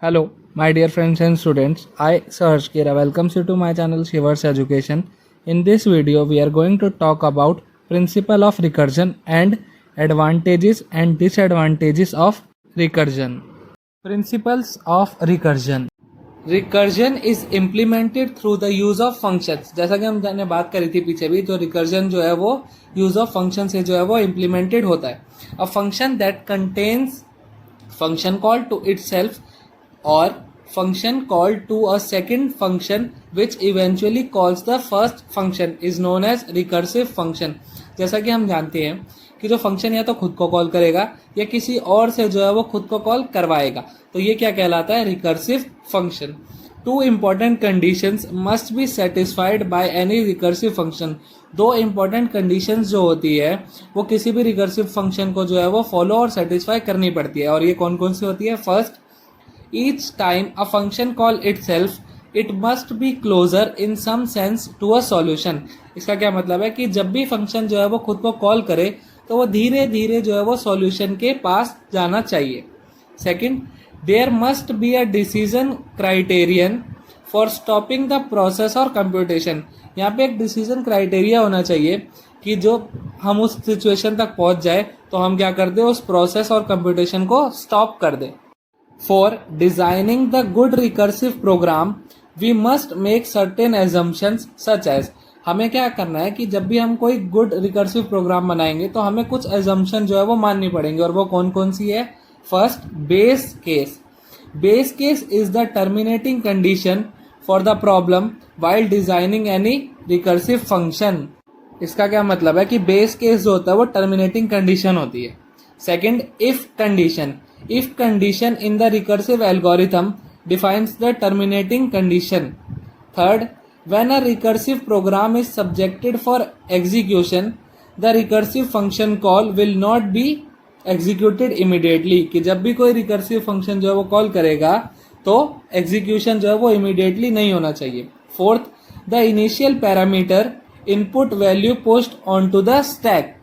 Hello, my dear friends and students. I, Saharsh Kera, welcomes you to my channel Shivers Education. In this video, we are going to talk about principle of recursion and advantages and disadvantages of recursion. Principles of recursion. Recursion is implemented through the use of functions. जैसा कि हमने बात करी थी पीछे भी, तो recursion जो है वो use of function से जो है वो implemented होता है. A function that contains function call to itself or function called to a second function which eventually calls the first function is known as recursive function. जैसा कि हम जानते हैं कि जो फंक्शन या तो खुद को कॉल करेगा या किसी और से जो है वो खुद को कॉल करवाएगा, तो ये क्या कहलाता है? Recursive function. Two important conditions must be satisfied by any recursive function. दो इंपॉर्टेंट कंडीशंस जो होती है वो किसी भी रिकर्सिव फंक्शन को जो है वो फॉलो और सेटिस्फाई करनी पड़ती है. और ये कौन कौन सी होती है? First, each time a function call itself it must be closer in some sense to a solution. इसका क्या मतलब है कि जब भी फंक्शन जो है वो खुद को कॉल करे तो वो धीरे धीरे जो है वो सॉल्यूशन के पास जाना चाहिए. Second, there must be a decision criterion for stopping the process और कंप्यूटेशन. यहाँ पे एक डिसीजन क्राइटेरिया होना चाहिए कि जो हम उस सिचुएशन तक पहुंच जाए तो हम क्या कर दें, उस प्रोसेस और कंप्यूटेशन को स्टॉप कर दें. For designing the good recursive program, we must make certain assumptions such as. हमें क्या करना है कि जब भी हम कोई गुड रिकर्सिव प्रोग्राम बनाएंगे तो हमें कुछ assumption जो है वो माननी पड़ेंगे. और वो कौन कौन सी है? First, base case. Base case is the terminating condition for the problem while designing any recursive function. इसका क्या मतलब है कि बेस केस जो होता है वो टर्मिनेटिंग कंडीशन होती है. Second, if condition. If condition in the recursive algorithm defines the terminating condition. Third, when a recursive program is subjected for execution, the recursive function call will not be executed immediately. कि जब भी कोई recursive function जो है वो call करेगा तो execution जो है वो immediately नहीं होना चाहिए. Fourth, the initial parameter input value pushed onto the stack.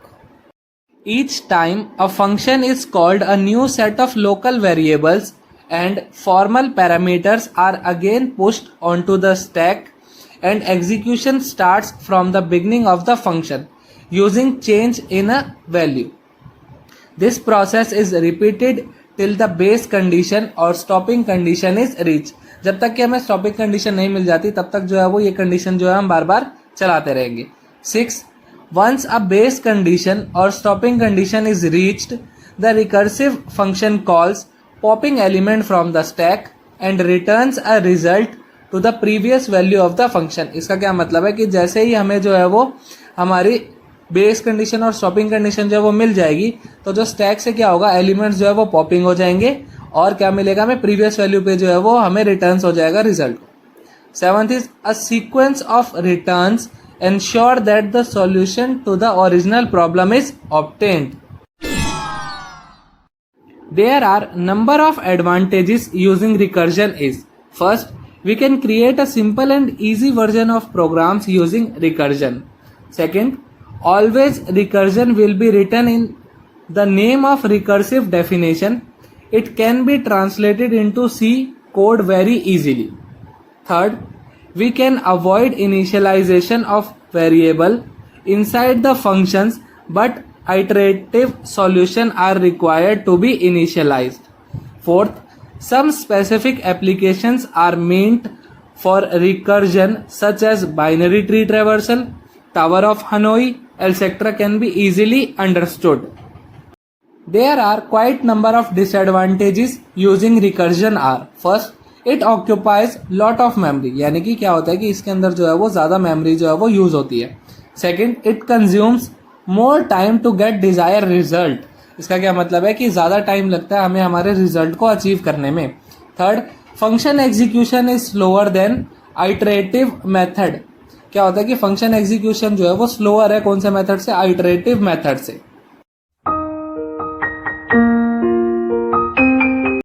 Each time a function is called, a new set of local variables and formal parameters are again pushed onto the stack and execution starts from the beginning of the function using change in a value. This process is repeated till the base condition or stopping condition is reached. जब तक कि हमें stopping condition नहीं मिल जाती तब तक जो है वो ये condition जो है हम बार बार चलाते रहेंगे. 6. Once a base condition or stopping condition is reached, the recursive function calls popping element from the stack and returns a result to the previous value of the function. इसका क्या मतलब है कि जैसे ही हमें जो है वो हमारी बेस कंडीशन और स्टॉपिंग कंडीशन जो है वो मिल जाएगी तो जो स्टैक से क्या होगा, एलिमेंट्स जो है वो पॉपिंग हो जाएंगे और क्या मिलेगा हमें, प्रीवियस वैल्यू पे जो है वो हमें रिटर्न्स हो जाएगा result. 7th is a sequence of returns ensure that the solution to the original problem is obtained. There are number of advantages using recursion is. First, we can create a simple and easy version of programs using recursion. Second, always recursion will be written in the name of recursive definition. It can be translated into C code very easily. Third, we can avoid initialization of variable inside the functions, but iterative solutions are required to be initialized. Fourth, some specific applications are meant for recursion such as binary tree traversal, Tower of Hanoi, etc. can be easily understood. There are quite number of disadvantages using recursion are. First, it occupies lot of memory. यानी कि क्या होता है कि इसके अंदर जो है वो ज़्यादा मेमरी जो है वो यूज़ होती है. Second, it consumes more time to get desire result. इसका क्या मतलब है कि ज़्यादा टाइम लगता है हमें हमारे रिजल्ट को अचीव करने में. Third, function execution is slower then iterative method. क्या होता है कि फंक्शन एग्जीक्यूशन जो है वो स्लोअर है कौन से मेथड से? आइटरेटिव मेथड से.